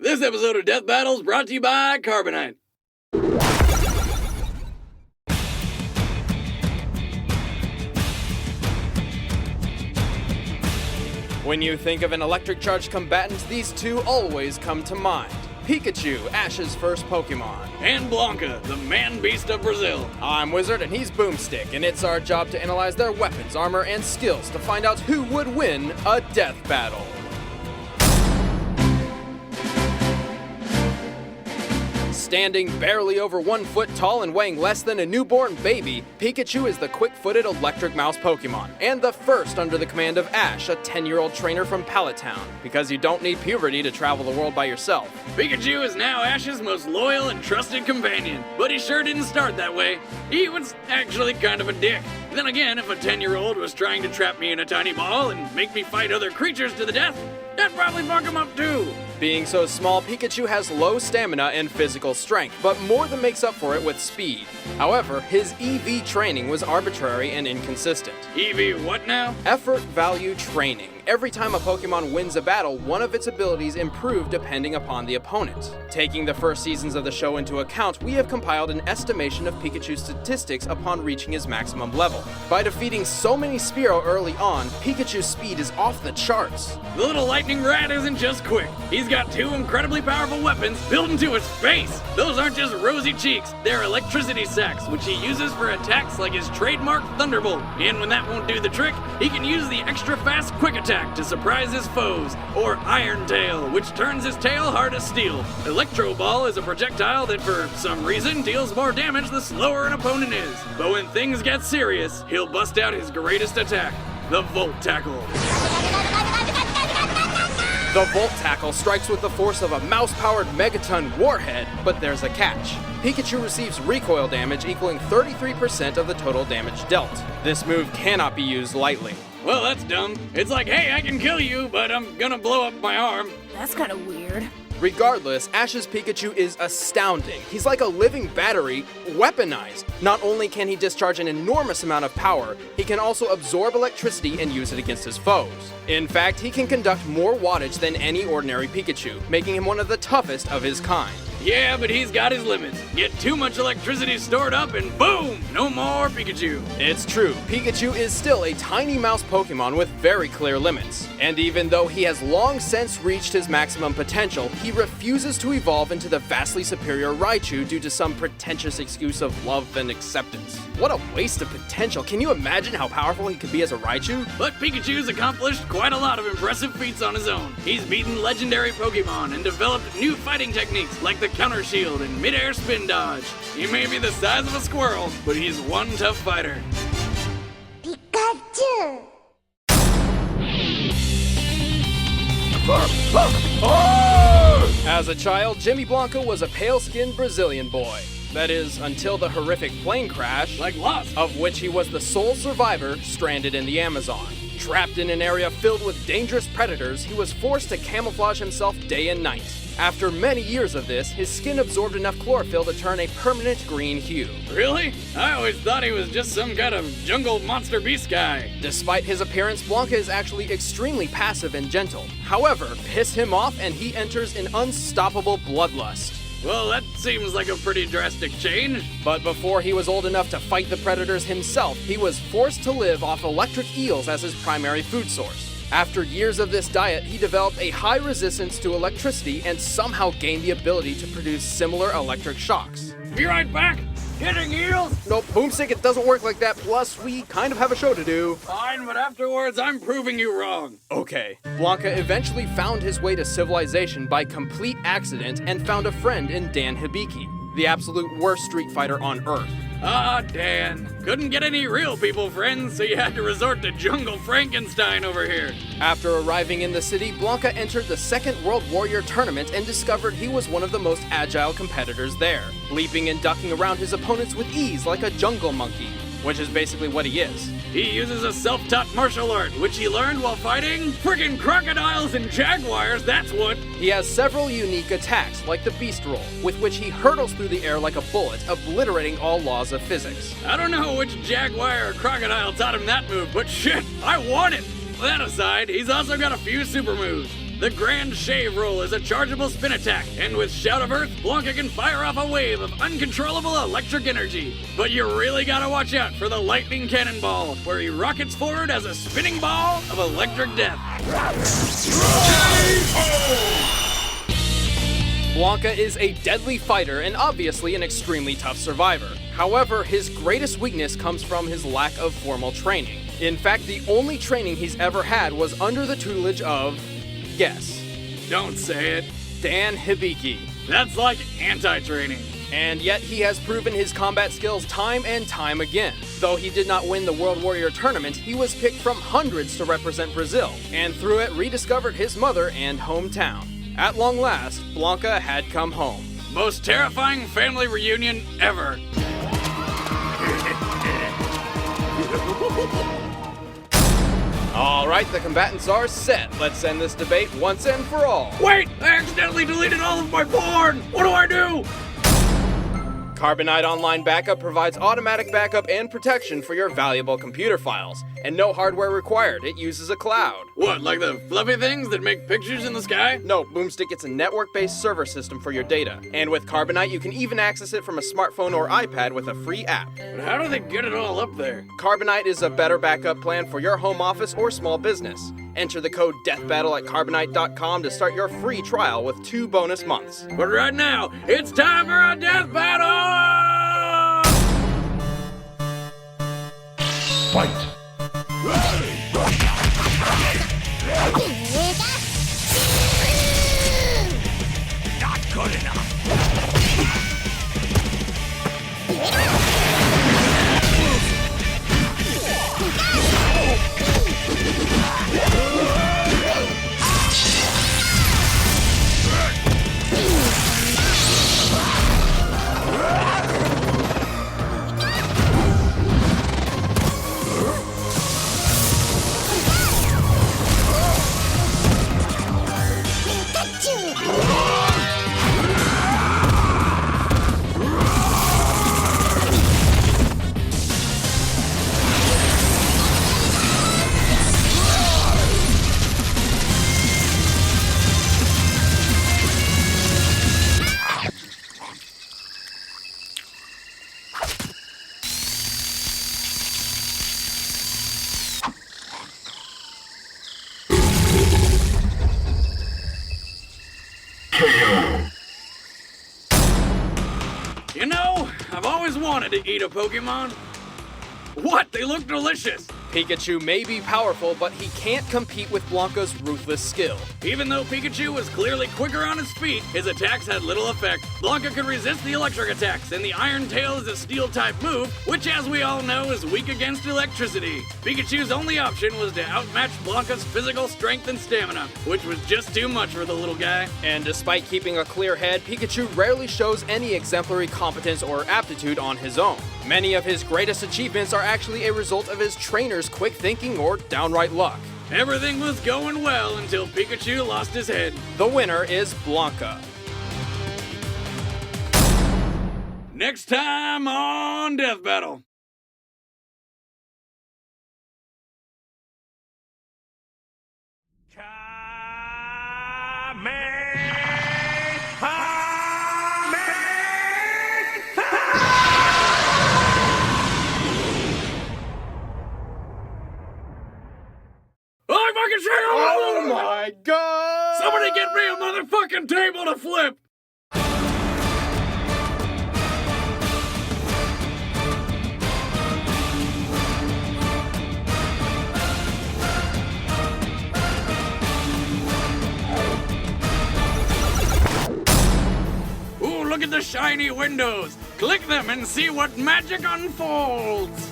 This episode of Death Battles brought to you by Carbonite. When you think of an electric-charged combatant, these two always come to mind. Pikachu, Ash's first Pokémon. And Blanka, the man-beast of Brazil. I'm Wizard and he's Boomstick, and it's our job to analyze their weapons, armor, and skills to find out who would win a death battle. Standing barely over 1 foot tall and weighing less than a newborn baby, Pikachu is the quick-footed electric mouse Pokemon, and the first under the command of Ash, a 10-year-old trainer from Pallet Town, because you don't need puberty to travel the world by yourself. Pikachu is now Ash's most loyal and trusted companion, but he sure didn't start that way. He was actually kind of a dick. Then again, if a 10-year-old was trying to trap me in a tiny ball and make me fight other creatures to the death, I'd probably fuck him up too. Being so small, Pikachu has low stamina and physical strength, but more than makes up for it with speed. However, his EV training was arbitrary and inconsistent. EV what now? Effort value training. Every time a Pokemon wins a battle, one of its abilities improve depending upon the opponent. Taking the first seasons of the show into account, we have compiled an estimation of Pikachu's statistics upon reaching his maximum level. By defeating so many Spearow early on, Pikachu's speed is off the charts. The little lightning rat isn't just quick. He's got two incredibly powerful weapons built into his face. Those aren't just rosy cheeks, they're electricity sacks, which he uses for attacks like his trademark Thunderbolt. And when that won't do the trick, he can use the extra fast quick attack to surprise his foes, or Iron Tail, which turns his tail hard as steel. Electro Ball is a projectile that for some reason deals more damage the slower an opponent is. But when things get serious, he'll bust out his greatest attack, the Volt Tackle. The Volt Tackle strikes with the force of a mouse-powered Megaton warhead, but there's a catch. Pikachu receives recoil damage equaling 33% of the total damage dealt. This move cannot be used lightly. Well, that's dumb. It's like, hey, I can kill you, but I'm gonna blow up my arm. That's kind of weird. Regardless, Ash's Pikachu is astounding. He's like a living battery, weaponized. Not only can he discharge an enormous amount of power, he can also absorb electricity and use it against his foes. In fact, he can conduct more wattage than any ordinary Pikachu, making him one of the toughest of his kind. Yeah, but he's got his limits. Get too much electricity stored up and boom, no more Pikachu. It's true, Pikachu is still a tiny mouse Pokemon with very clear limits. And even though he has long since reached his maximum potential, he refuses to evolve into the vastly superior Raichu due to some pretentious excuse of love and acceptance. What a waste of potential. Can you imagine how powerful he could be as a Raichu? But Pikachu's accomplished quite a lot of impressive feats on his own. He's beaten legendary Pokemon and developed new fighting techniques like the Counter Shield and Mid-Air Spin Dodge. He may be the size of a squirrel, but he's one tough fighter. Pikachu! As a child, Jimmy Blanka was a pale-skinned Brazilian boy. That is, until the horrific plane crash, Like Lost. of which he was the sole survivor, stranded in the Amazon. Trapped in an area filled with dangerous predators, he was forced to camouflage himself day and night. After many years of this, his skin absorbed enough chlorophyll to turn a permanent green hue. Really? I always thought he was just some kind of jungle monster beast guy. Despite his appearance, Blanka is actually extremely passive and gentle. However, piss him off and he enters an unstoppable bloodlust. Well, that seems like a pretty drastic change. But before he was old enough to fight the predators himself, he was forced to live off electric eels as his primary food source. After years of this diet, he developed a high resistance to electricity and somehow gained the ability to produce similar electric shocks. Be right back. Hitting eels? Nope, Boomstick, it doesn't work like that. Plus, we kind of have a show to do. Fine, but afterwards I'm proving you wrong. Okay. Blanka eventually found his way to civilization by complete accident and found a friend in Dan Hibiki, the absolute worst street fighter on Earth. Ah, Dan. Couldn't get any real people friends, so you had to resort to Jungle Frankenstein over here. After arriving in the city, Blanka entered the Second World Warrior Tournament and discovered he was one of the most agile competitors there, leaping and ducking around his opponents with ease like a jungle monkey, which is basically what he is. He uses a self-taught martial art, which he learned while fighting friggin' crocodiles and jaguars, that's what. He has several unique attacks, like the Beast Roll, with which he hurtles through the air like a bullet, obliterating all laws of physics. I don't know which jaguar or crocodile taught him that move, but shit, I want it! That aside, he's also got a few super moves. The Grand Shave Roll is a chargeable spin attack, and with Shout of Earth, Blanka can fire off a wave of uncontrollable electric energy. But you really gotta watch out for the Lightning Cannonball, where he rockets forward as a spinning ball of electric death. Blanka is a deadly fighter and obviously an extremely tough survivor. However, his greatest weakness comes from his lack of formal training. In fact, the only training he's ever had was under the tutelage of, guess, Don't say it. Dan Hibiki. That's like anti-training. And yet he has proven his combat skills time and time again. Though he did not win the World Warrior Tournament, he was picked from hundreds to represent Brazil, and through it rediscovered his mother and hometown. At long last, Blanka had come home. Most terrifying family reunion ever. All right, the combatants are set. Let's end this debate once and for all. Wait! I accidentally deleted all of my porn! What do I do? Carbonite Online Backup provides automatic backup and protection for your valuable computer files, and no hardware required. It uses a cloud. What, like the fluffy things that make pictures in the sky? No, Boomstick, it's a network-based server system for your data. And with Carbonite, you can even access it from a smartphone or iPad with a free app. But how do they get it all up there? Carbonite is a better backup plan for your home office or small business. Enter the code DEATHBATTLE at carbonite.com to start your free trial with 2 bonus months. But right now, it's time for a death battle! Fight! Not good enough! You know, I've always wanted to eat a Pokémon. What? They look delicious! Pikachu may be powerful, but he can't compete with Blanka's ruthless skill. Even though Pikachu was clearly quicker on his feet, his attacks had little effect. Blanka could resist the electric attacks, and the Iron Tail is a Steel-type move, which as we all know is weak against electricity. Pikachu's only option was to outmatch Blanka's physical strength and stamina, which was just too much for the little guy. And despite keeping a clear head, Pikachu rarely shows any exemplary competence or aptitude on his own. Many of his greatest achievements are actually a result of his trainer's quick thinking or downright luck. Everything was going well until Pikachu lost his head. The winner is Blanka. Next time on Death Battle. I fucking shit! Oh my god! Somebody get me a motherfucking table to flip! Ooh, look at the shiny windows! Click them and see what magic unfolds!